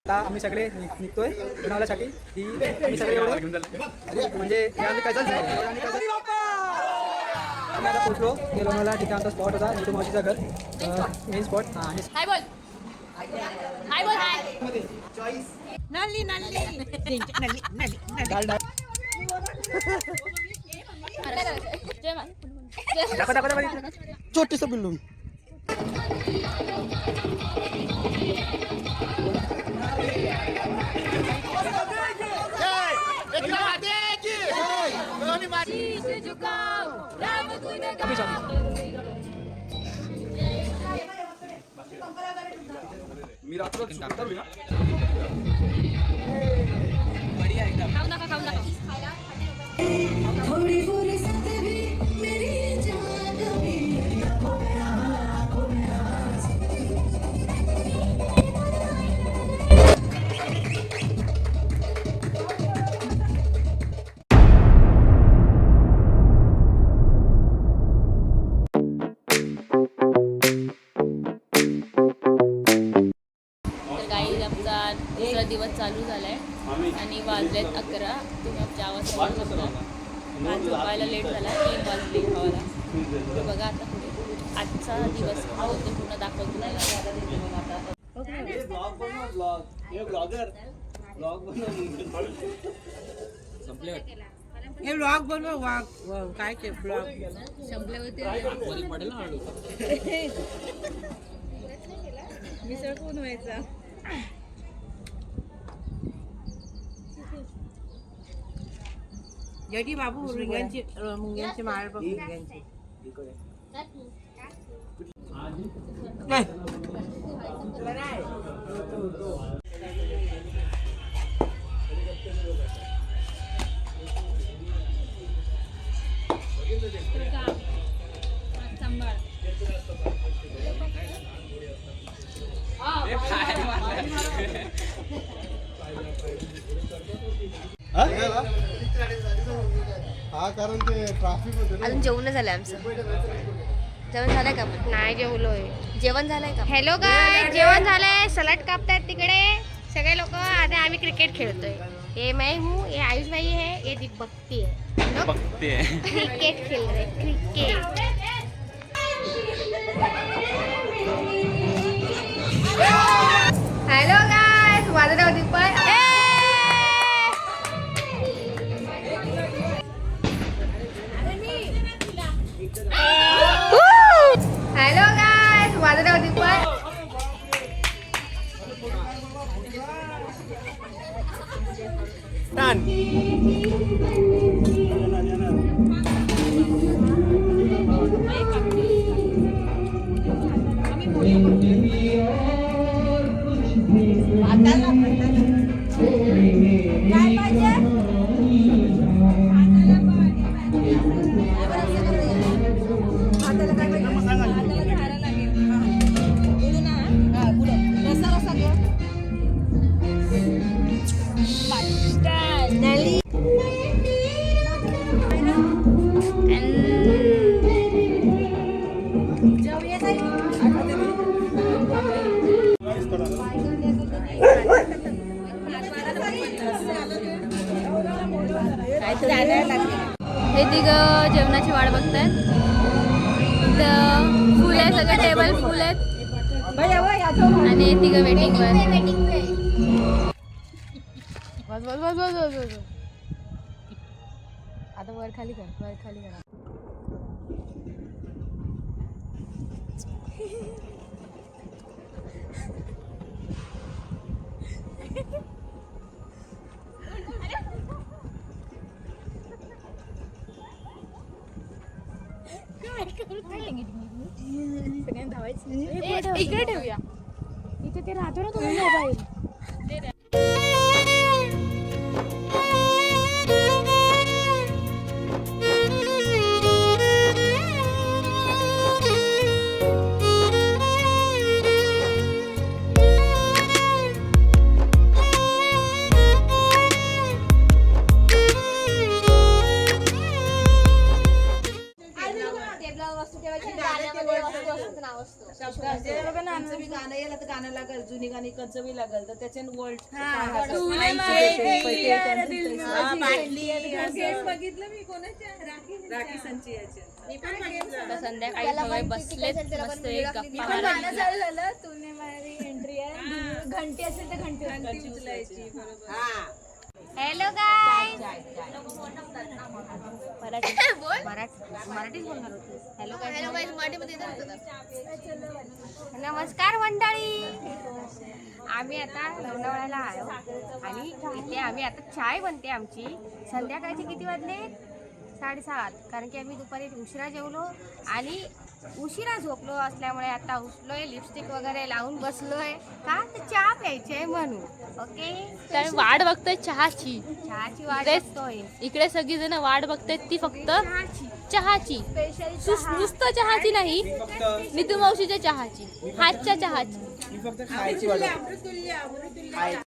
आता आम्ही सगळे निघतोय लोणावळ्यासाठी की आम्ही सगळे एवढं म्हणजे काय झालं आम्ही आता पोहोचलो की लोणावळा तिथे आमचा स्पॉट होता नितू मावशीचं घर मेन स्पॉट आणि हाय बोल हाय नल्ली नल्ली डाल डाल छोटीसं पिल्लू मी रात्र दुसरा दिवस चालू झालाय आणि वाजलेत 11. तुम्ही आमच्या आवाज आज झोपायला लेट झाला 3 वाजले खावायला. तर बघा आता पुढे आजचा दिवस हा होते पूर्ण दाखवतो तुम्हाला. हे ब्लॉग बनव काय ते ब्लॉग संपले होते मिसळ कोण व्हायचा जडी बाबू मुंग्यांची माळ बघ मुंग्यांची हा कारण ते ट्रॅफिक होते ना. अजून जेवण झालंय आमचं. जेवण झालंय का पण? नाही जेवलोय. जेवण झालंय का? हॅलो गाय जेवण झालंय. सलाड कापतायत तिकडे सगळे लोक. आता आम्ही क्रिकेट खेळतोय. ये मैं हूँ, ये आयुष भाई है, ये दीपक्ती है. बघते क्रिकेट खेल रहे क्रिकेट. हॅलो गाय माझं नाव दीपक. हॅलो गाय माझं नाव दीपक. हे तिघं जेवणाची वाट बघतायत. फुल आहे सगळं टेबल फुल आहेत आणि तिघं वेटिंग वर. बस बस बस बस बस आता वर खाली कर वर खाली करा. इकडे ठेवूया. इथे ते राहतो ना तुम्ही मोबाईल. वस्तू ठेवायची गाण्यामध्ये वस्तू असतं नाव असतं. गाणं येईल तर गाणं लागेल. जुनी गाणी कंचवी लागल तर त्याचे वर्ल्ड बघितलं मी कोणाच्या राखी संची याच्या मी पण बघितलं. आता संध्याकाळी सगळे बसलेत मस्त एक गप्पा मारायला. तूने मारी एंट्री आहे घंटी असेल तर घंटी उचलायची बरोबर. हॅलो गाय मराठीच बोलणार होते. हॅलो गाय मराठीमध्ये नमस्कार मंडळी. आम्ही आता लोणावळ्याला आलो आणि इथे आम्ही आता चाय बनते आमची. संध्याकाळचे किती वाजले? 7:30. कारण की आम्ही दुपारी उशिरा जेवलो आणि उशिरा झोपलो असल्यामुळे आता उठलोय, लिपस्टिक वगैरे लावून बसलोय का तर चहा प्यायची आहे म्हणून. ओके, तर वाट बघतोय चहाची. चहाची वाट तेच. बघतोय. इकडे सगळी जण वाट बघतायत ती फक्त चहाची. स्पेशल नुसतं चहाची नाही, फक्त नितू मावशीच्या चहाची, हातच्या चहाची. मी फक्त खायची वाट बघतो.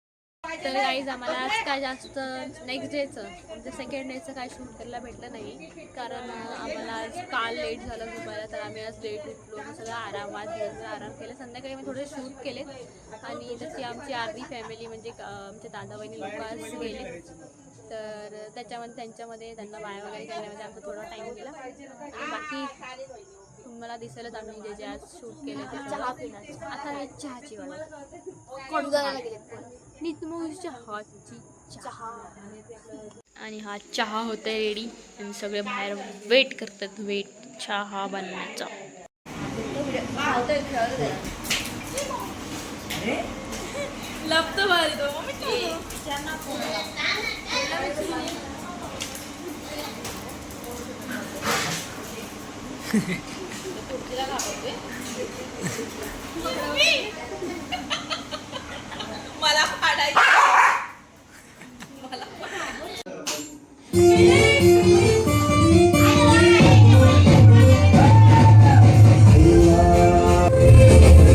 तर गाईज आम्हाला आज काय जास्त नेक्स्ट डेचं म्हणजे सेकंड डेचं काय शूट करायला भेटलं नाही. कारण आम्हाला आज काल लेट झालं झोपायला, तर आम्ही आज लेट उठलो. सगळं आरामात दिवसभर आराम केला. संध्याकाळी मी थोडे शूट केलेत आणि जशी आमची अर्धी फॅमिली म्हणजे आमचे दादा बहिणी लोक आज गेले, तर त्याच्यामध्ये त्यांच्या बाया वगैरे करण्यामध्ये आमचा थोडा टाईम गेला. आणि बाकी तुम्हाला दिसेलच आम्ही जे आज शूट केले ते चहा पिण्याची. आता मी चहाची वाट नितमोच्या हातची चहा. आणि हा चहा होतोय रेडी आणि सगळे बाहेर वेट करतात, वेट चहा बनण्याचा. लपतो भारी तो मला फाडायचं.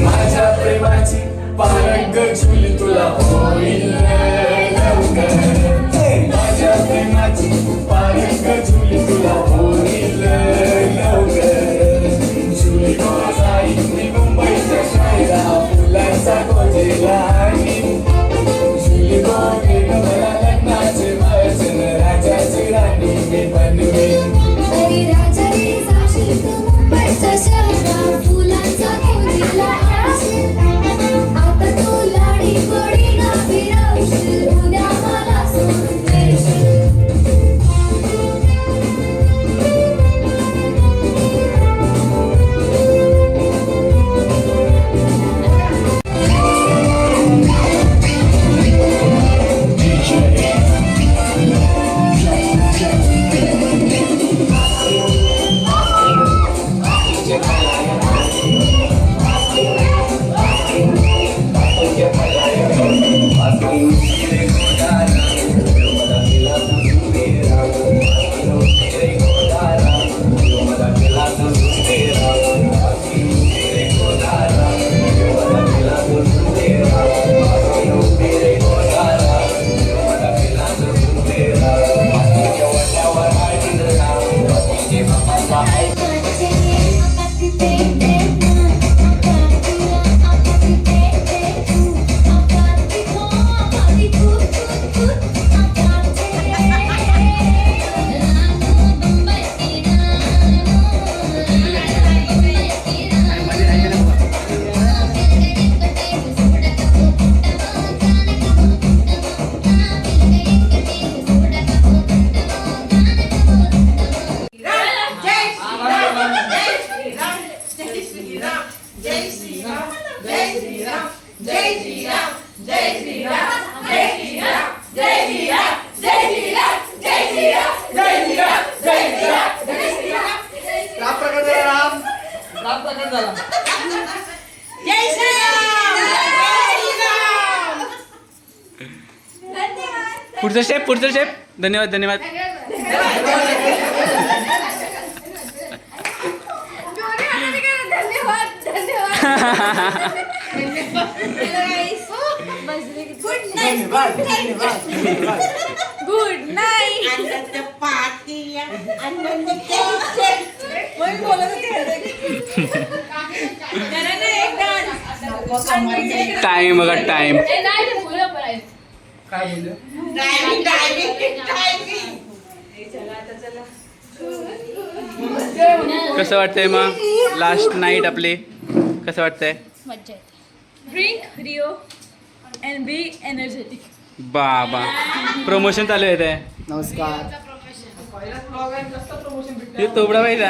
माझ्या प्रेमाची पारंग झुली तुला होईल लवकर. माझ्या प्रेमाची पारंग झुली तुला होईल लवकर. झुली जाईल मी मुंबईच्या शायरा फुलांचा गोजेला आणि झुली गोगे मला लग्नाचे वाचन राजाची राणी मी बनवेन. अरे राजा रे जाशील तू मुंबईचा शहरा फुलांचा गोजीला आशील. आता तू लाडी गोडी ना फिरवशील उद्या मला सोडून देशील. पुढचा स्टेप. धन्यवाद. Good night. बोलत होते. टाइम बघा टाइम. काय बोललो कसं वाटतंय मग लास्ट नाईट आपली कसं वाटतंय? मज्जा येते. Drink Rio and be energetic. बाबा प्रमोशन चालू आहे ते. नमस्कार. हे तोबडा पाहिजे.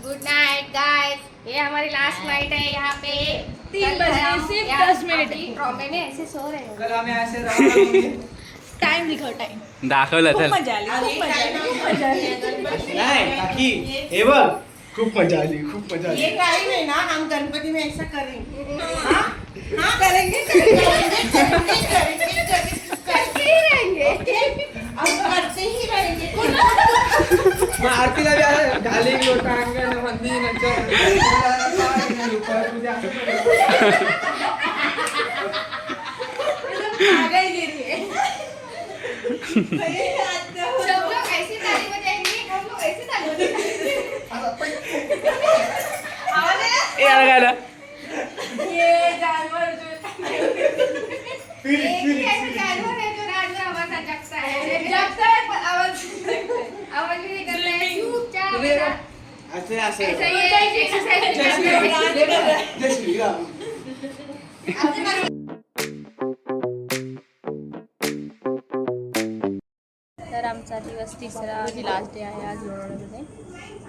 गुड नाइट गाइस, ये हमारी लास्ट नाइट है यहाँ पे. 3 बजे सिर्फ 10 मिनट. ट्रॉम्बे में ऐसे सो रहे हैं. कल आम्ही असे रवाना होऊन टाइम दिखाओ टाइम. दाखवलं खूप चल. मजा आली, खूप मजा आली, खूप मजा आली. नाही काकी हे बघ खूप मजा आली खूप मजा आली. ये टाइम है ना, हम गणपति में ऐसा करेंगे. हाँ हाँ करेंगे करते ही रहेंगे. अब करते ही रहेंगे. मग आरतीला बी आहे, घालिंग लोटांगण मंदिर आ गई गिरी है. सब लोग ऐसे ताली बजाएंगे, हम लोग ऐसे ताली बजाएंगे. ए आला काय आला? ये जानवर जो एक ही ऐसा जानवर है जो रात में आवाज जगता है. जगता है पर आवाज आवाज भी नहीं करता है, चुपचाप ऐसा असे असे ऐसा ये एक्सरसाइज करता है. जय श्रीराम. तर आमचा दिवस तिसरा आणि लास्ट डे आहे आज लोणावळ्यामध्ये.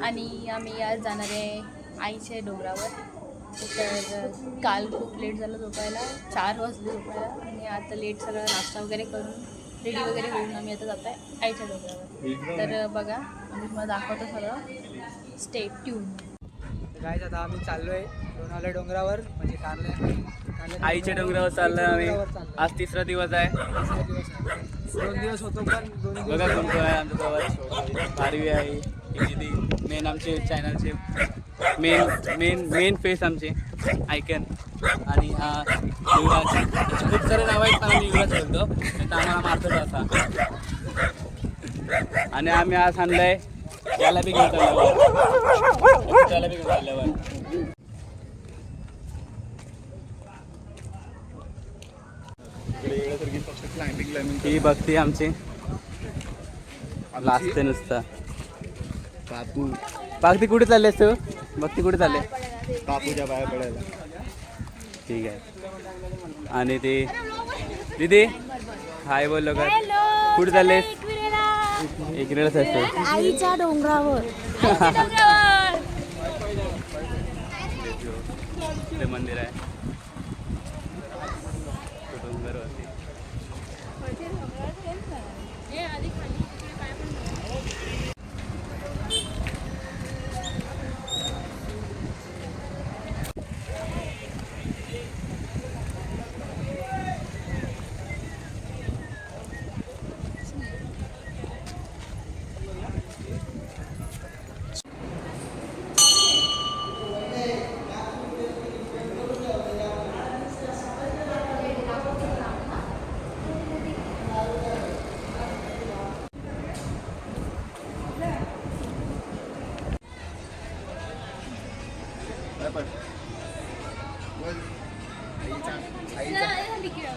आणि आम्ही आज जाणार आहे आईच्या डोंगरावर. तर काल खूप लेट झालं झोपायला, 4 वाजले झोपायला. आणि आता लेट सगळं नाश्ता वगैरे करून रेडी वगैरे होऊन आम्ही आता जात आहे आईच्या डोंगरावर. तर बघा आम्ही तुम्हाला दाखवतो सगळं. Stay tune. काय आता आम्ही चाललोय लोणावळा डोंगरावर म्हणजे कारल्या आईच्या डोंगरावर चाललोय आम्ही. आज तिसरा दिवस आहे. 2 दिवस होतो पण 2 दिवस बघा कोण आहे आमच्या गावात. भारवी आहे, दीदी मेन आमचे चॅनलचे मेन फेस आमचे आयकन. आणि हा युवराज. त्याचे खूप सारे नाव आहेत पण आम्ही युवराज बोलतो नाही तर आम्हाला मारतो असा. आणि आम्ही आज आणलाय त्याला बी घेऊन चालल्यावर. त्याला बी घेऊन चालल्यावर ही बघते आमची लाजते नुसतं. बापू बागती कुठे चाललेस तू? बघती कुठे चालले? बापूच्या पाया पडायला. ठीक आहे. आणि ते दीदी हाय बोललो का? कुठे चाललेस? इकडेच असतो आईच्या डोंगरावर. ते मंदिर आहे डोंगरवरती.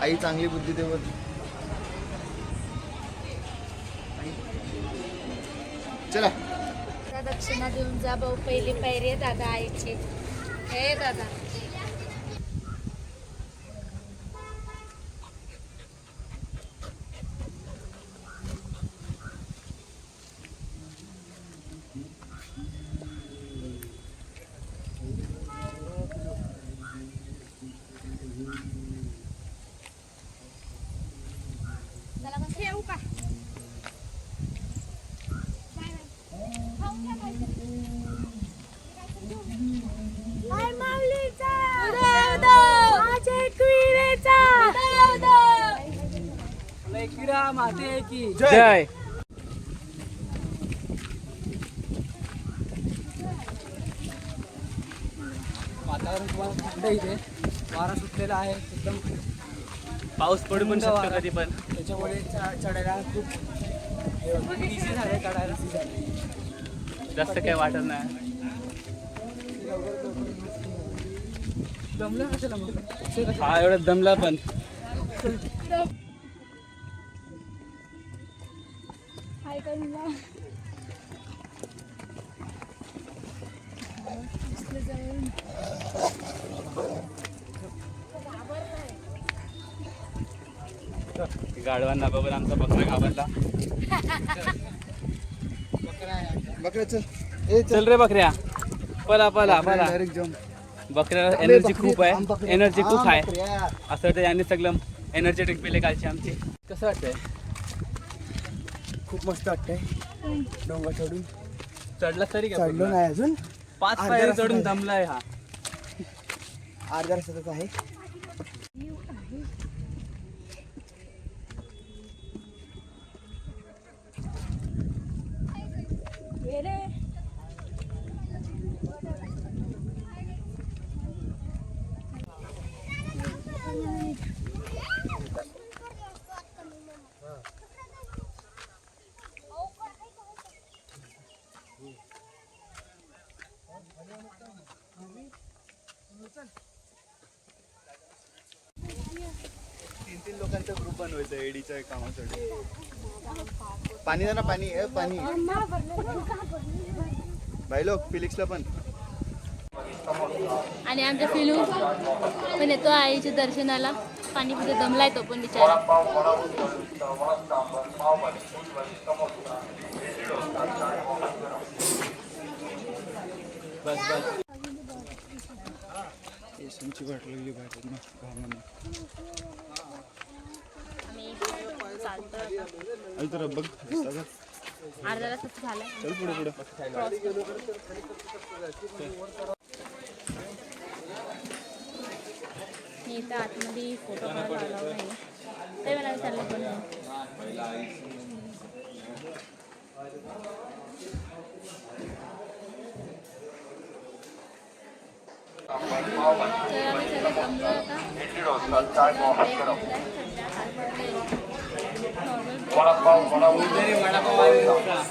आई चांगली बुद्धी दे बोल. चला दक्षिणा देऊन जा भाऊ. पहिली पायरी आहे दादा आईची. हे दादा ठेवू का? एकविरा माते की जय. वातावरण तुम्हाला थंड इथे. वारा सुटलेला आहे एकदम. पाऊस पडू पण शकतो कधी पण. त्याच्यामुळे चढायला खूप इझी झाले, चढायला जास्त काही वाटत नाही. जमलं असेल मग. हा एवढं दमला पण. गाढवांना बघून आमचा बकरा घाबरला. बकऱ्या चल. ए चल रे बकऱ्या, पला पला पला. डायरेक्ट जम. बकऱ्याला एनर्जी खूप आहे, एनर्जी खूप आहे. असं वाटतं यांनी सगळं एनर्जी ड्रिंक पिले कालची आमची. कसं वाटतंय? खूप मस्त वाटतंय. डोंगर चढून चढला तरी का? चढलो नाही अजून. 5 पायरी चढून दमलाय हा. अर्ध्या रस्त्यातच आहे. तीन लोकांचा ग्रुप बनवायचा एडीच्या कामासाठी. पाणी द्या ना, पाणी. पाणी भाई लोक फिलिक्सला पण. आणि आमच्या फिलू पण येतो आईच्या दर्शनाला. पाणी पिते दमलाय तो पण बिचारा. बस बस. एसनची वाट लागली बाहेर ना घामाने. आई तर बघ अर्धा तास झालाय. चल पुढे पुढे. मी इथं आतमध्ये फोटो काढायला आलो नाही. ते मला चाललं पण तर आम्ही सगळे जमलो आता.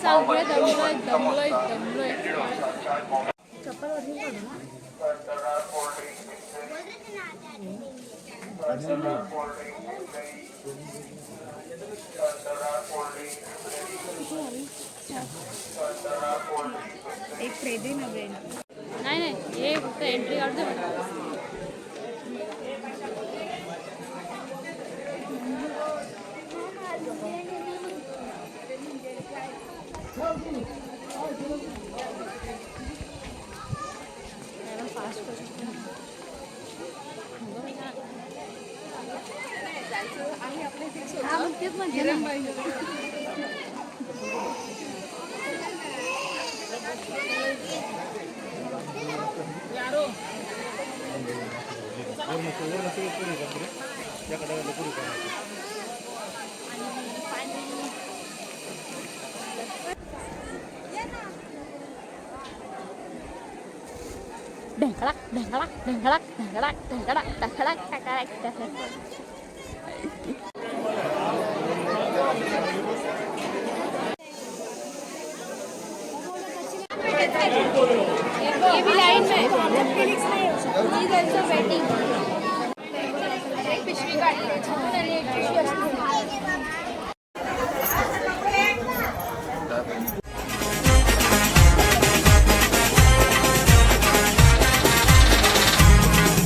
सगळे दमलोय. चप्पल वरती काढू ना. एक फ्रेड नव्हे. नाही हे फक्त एंट्री काढतो. तेच म्हणते ना. ढंकळाक ढंकळाक ढंकळाक ढंकळाक ढंकळाक ढंकळाक ढंकळाक ढंकळाक. ये भी लाइन में वेटिंग. पिशवी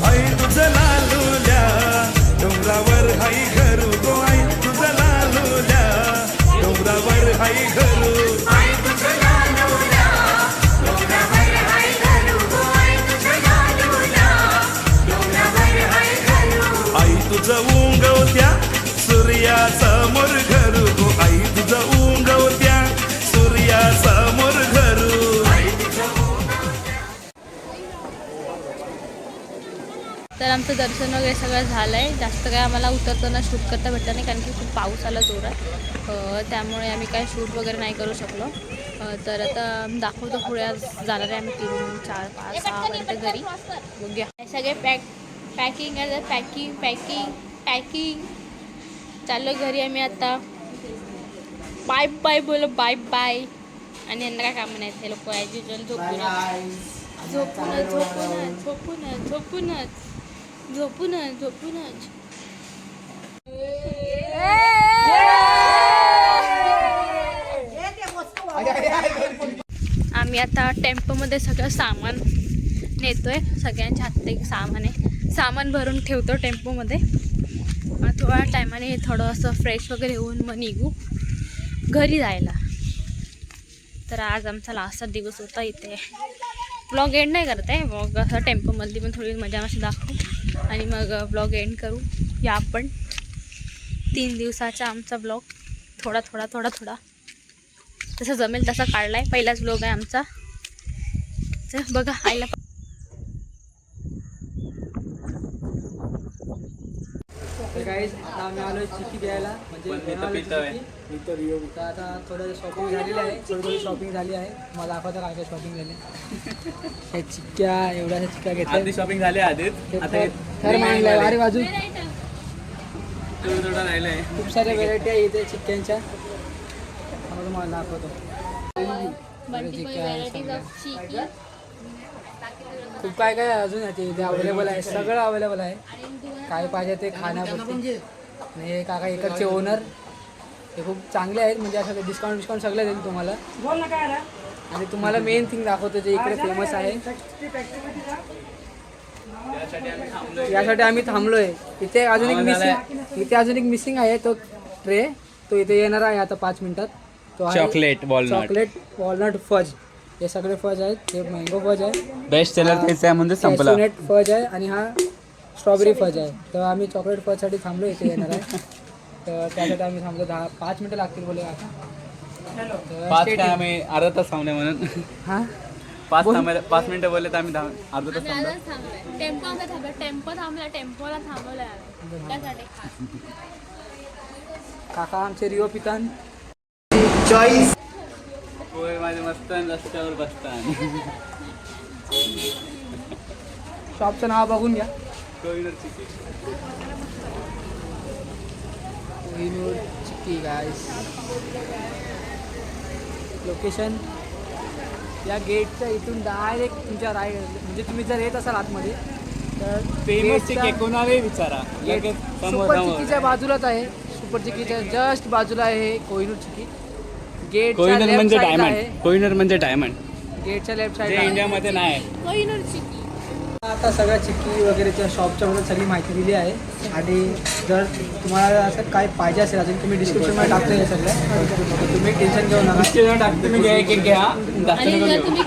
आई तुझं लालूल्या डोंगरावर हाई घरू गो. आई तुझं लालूल्या डोंगरावर हाई घरू. आई तुझं उंगवत्या सूर्यासमोर घरू गो. आई तुझं उंगवत्या सूर्यासमोर घरू. तर आमचं दर्शन वगैरे सगळं झालं आहे. जास्त काय आम्हाला उतरताना शूट करता भेटलं नाही कारण की खूप पाऊस आला जोरात. त्यामुळे आम्ही काय शूट वगैरे नाही करू शकलो. तर आता दाखवतो पुढे जाणार आहे आम्ही 3, 4, 5, 6 पर्यंत घरी. बघूया. सगळे पॅकिंग आहे. पॅकिंग चाललो घरी आम्ही आता. बाय बाय बोलो. Bye bye. आणि यांना काय कामं नाहीत, हे लोक ॲज युजल झोपूनच. आम्ही आता टेम्पोमध्ये सगळं सामान नेतोय, सगळ्यांच्या हातात एक सामान आहे, सामान भरून ठेवतो टेम्पोमध्ये. थोड्या टायमाने थोडं असं फ्रेश वगैरे होऊन मग निघू घरी जायला. तर आज आमचा लास्टचा दिवस होता इथे. ब्लॉग एंड नाही करत आहे, मग असं टेम्पोमधली पण थोडी मजा मशी दाखवू आणि मग ब्लॉग एंड करू. या आपण 3 दिवसाचा आमचा ब्लॉग थोडा जसं जमेल तसा काढला आहे. पहिलाच ब्लॉग आहे आमचा. तर बघा आईला तर काहीच आता आम्ही आलो चिक्की द्यायला, म्हणजे तर आता थोडं शॉपिंग झालेली आहे, थोडी शॉपिंग झाली आहे. मला दाखवता काय काय शॉपिंग झाली. हे चिक्क्या एवढ्या चिक्क्या घेतल्या, शॉपिंग झाली आधीच. थर मांडलाय वारे बाजू, थोडं राहिलंय. खूप साऱ्या व्हेरायटी आहे इथे चिक्क्यांच्या. मला दाखवतो खूप काय काय अजून आहे इथे अवेलेबल आहे, सगळं अवेलेबल आहे. काय पाहिजे ते खाण्यापुरते. आणि हे काका इकडचे ओनर हे खूप चांगले आहेत, म्हणजे असं डिस्काउंट सगळं देईल तुम्हाला. आणि तुम्हाला मेन थिंग दाखवतो जे इकडे फेमस आहे, यासाठी आम्ही थांबलोय. इथे अजून एक मिसिंग आहे, तो ट्रे तो इथे येणार आहे आता 5 मिनिटात. तो आहे चॉकलेट वॉलनट फज. हे सगळे फज आहेत. हे मँगो फज आहे, बेस्ट सेलर तेच आहे म्हणजे संपला. चॉकलेट फज आहे आणि हा स्ट्रॉबेरी फज आहे. तर आम्ही चॉकलेट फजसाठी थांबलो, इथे येणार आहे. तर त्यासाठी आम्ही थांबलो. 5 मिनिटं लागतील बोले काका. 5 काय आम्ही अर्धा तास थांबले म्हणून. हां 5 मिनिटं बोलले तर आम्ही अर्धा तास थांबलो. टेम्पोला थांबवलं त्यासाठी. काका आमचे रिओ पितान चॉईस. होय माझे मस्तान रस्त्यावर बसतान. शॉपचं नाव बघून घ्या, कोहिनूर चिक्की. कोहिनूर चिक्की गाईस. लोकेशन या गेटच्या इथून डायरेक्ट तुमच्या म्हणजे तुम्ही जर येत असाल आतमध्ये तर फेमस चिक्की कोणालाही विचारा, सुपर चिक्कीच्या बाजूलाच आहे. सुपर चिक्कीच्या जस्ट बाजूला आहे कोहिनूर चिक्की. कोहिनूर म्हणजे डायमंड. कोहिनूर म्हणजे डायमंड. गेटच्या लेफ्ट जे साईड इंडियामध्ये नाही. कोहिनूर चिक्की. आता सगळ्या चिक्की वगैरे त्या शॉपच्या बद्दल सगळी माहिती दिली आहे. आणि जर तुम्हाला असं काय पाहिजे असेल अजून तुम्ही डिस्क्रिप्शनमध्ये टाकलं हे सगळं, तुम्ही टेन्शन घेऊ नका. तुम्ही एक घ्या. आणि जर तुम्ही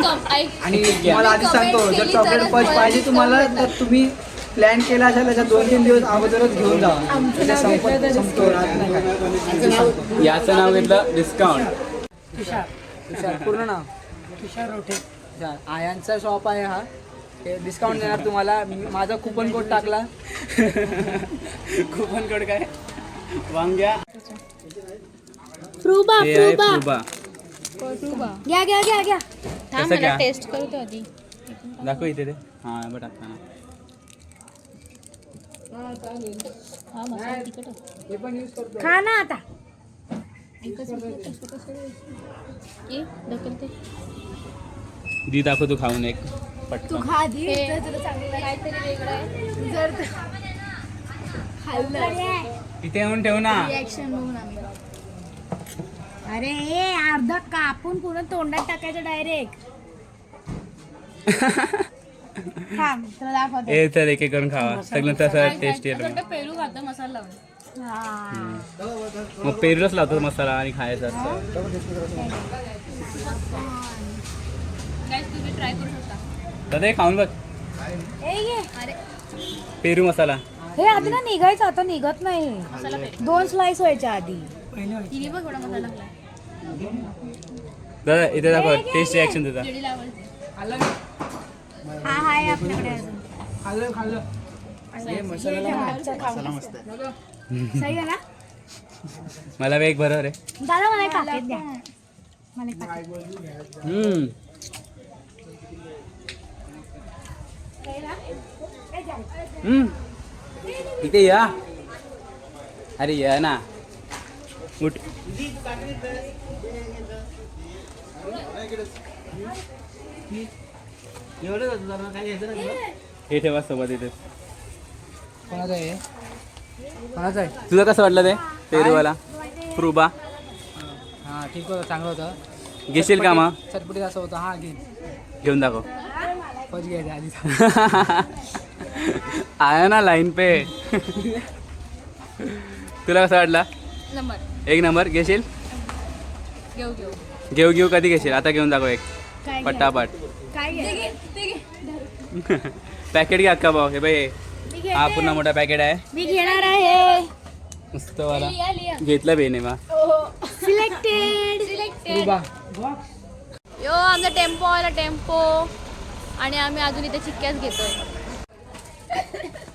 आणि तुम्हाला आधी सांगतो, जर चॉकलेट फज पाहिजे तुम्हाला तर तुम्ही प्लॅन केला असेल त्याच्या 2-3 दिवस अगोदरच घेऊन जा. याचं नाव घेतलं डिस्काउंट. तुषार पूर्ण नाव तुषार रोठे. आयांचा शॉप आहे हा. हे डिस्काउंट देणार तुम्हाला. माझा कुपन कोड टाकला. कुपन कोड काय वांग्या फ्रुबा. घ्या. कसं घ्या? टेस्ट करू तो आधी. दाखव इथे ते. हां बरं टाकताना हा मसाला तिखट आहे. हे पण यूज करतो. खा ना आता. ढकलते. दी दाखव तू खाऊन एक पटकन. काहीतरी वेगळं आहे. जर इथे येऊन ठेव ना. रिॲक्शन बघून आम्ही. अरे हे अर्धा कापून पूर्ण तोंडात टाकायचं डायरेक्ट. ए तर एक करून खावा सगळं तसं टेस्ट येईल. पेरू खाता मसाला लावून. मग पेरूलाच लावतो मसाला आणि खायचं असतं. तुम्ही ट्राय करू शकता. दादा हे खाऊन बघ. अरे पेरू मसाला. हे आधी ना निघायचं, आता निघत नाही. 2 स्लाइस व्हायच्या आधी. तिने बघ थोडा मसाला टाकलाय. दादा इथे दाखव टेस्ट रिॲक्शन देता. हा आहे आपल्याकडे अजून. खाल्लं मसाला मस्त आहे. सही आहे ना मला एक बरोबर आहे. दादा? मला एक पाकिट द्या. मला एक पाकिट. इथे या. अरे या ना. उठ. हे ठेवा सोबत इथे. कोणाचं आहे कोणाचं आहे? तुला कसं वाटलं ते पेरूवाला प्रुबा? हां ठीक होतं, चांगलं होतं. घेशील का मग? चटपटीत असं होतं. हां घेऊन दाखव. फर्स्ट घ्यायचं आधी. आया ना लाईन पे. तुला कसं वाटला? Number 1 number. घेशील? घेऊ कधी घेशील? आता घेऊन दाखव एक पटापट. पॅकेट घ्या अक्का भाऊ. हे बाई हा पूर्ण मोठा पॅकेट आहे. मी घेणार आहे. मस्त वाला घेतलं बेने मा. सिलेक्टेड. यो आमचा टेम्पो आला टेम्पो. आणि आम्ही अजून इथे चिक्क्याच घेतोय.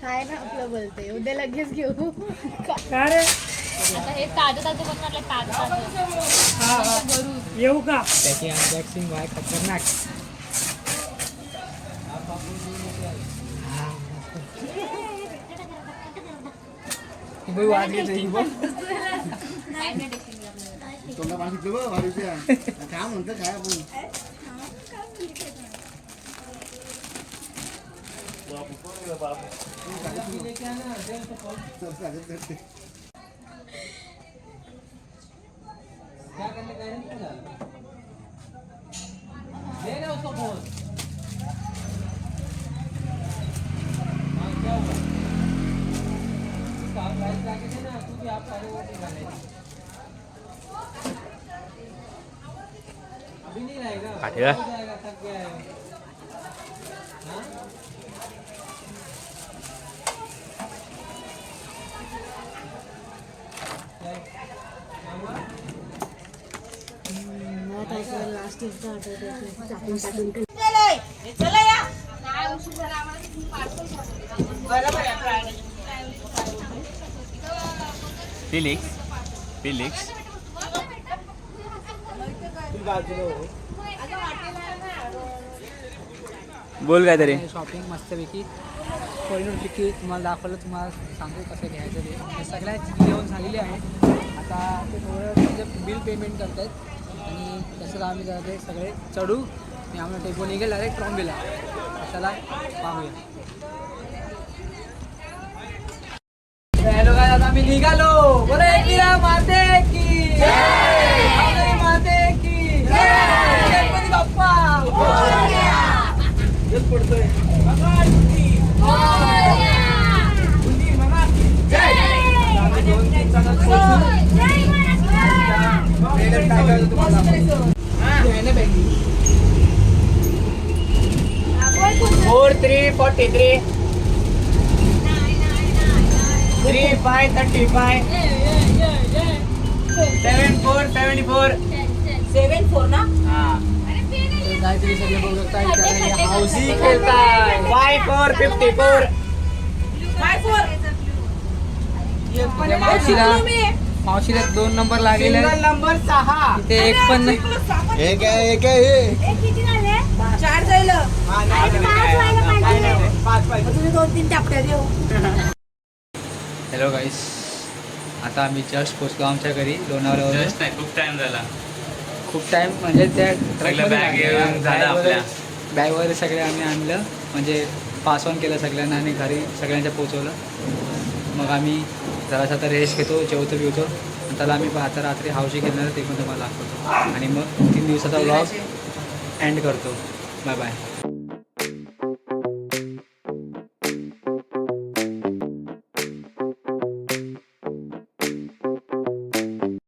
काय ना आपलं बोलते उद्या लगेच घेऊ. आता हे ताजं बनवलं ताजं. येऊ का? त्याची अनबॉक्सिंग बाय खतरनाक. वाज घेते ही बघ. काय म्हणतो काय आपण काठीला चला या. फिलिक्स बोल काय तरी. शॉपिंग मस्तपैकी पैकी तुम्हाला दाखवलं. तुम्हाला सांगू कसं घ्यायचं ते. हे सगळ्या घेऊन झालेली आहे. आता ते थोडं म्हणजे बिल पेमेंट करत आहेत आणि तसं आम्ही जाते सगळे चढू आणि आम्हाला टेम्पो निघेल डायरेक्ट ट्रॉम्बेला. चला पाहूया. हॅलो काय आता आम्ही निघालो. बरं माते की माते की गणपती बाप्पा पडतोय. फोर 343 3535 7474 74 ना? काहीतरी सगळे बघू शकता हाऊसिंग खेळताय. 5454 मावशीला 2 नंबर लागलेले आहेत. नंबर 6. ते एक पण नाही. एक आहे एक आहे चार जाईल. तुम्ही 2-3 टापट्या देऊ. हॅलो गाईस, आता आम्ही जस्ट पोचलो आमच्या घरी लोणावळ्यावर. जस्ट नाही खूप टाइम झाला. खूप टाइम म्हणजे त्या बॅग वगैरे सगळे आम्ही आणलं म्हणजे पास ऑन केलं सगळ्यांना आणि घरी सगळ्यांच्या पोचवलं. मग आम्ही जरासा आता रेस्ट घेतो, जेवतो बिवतो. त्याला आम्ही आता रात्री हावशी खेळणार ते पण तुम्हाला दाखवतो आणि मग 3 दिवसाचा व्लॉग एंड करतो. Bye bye.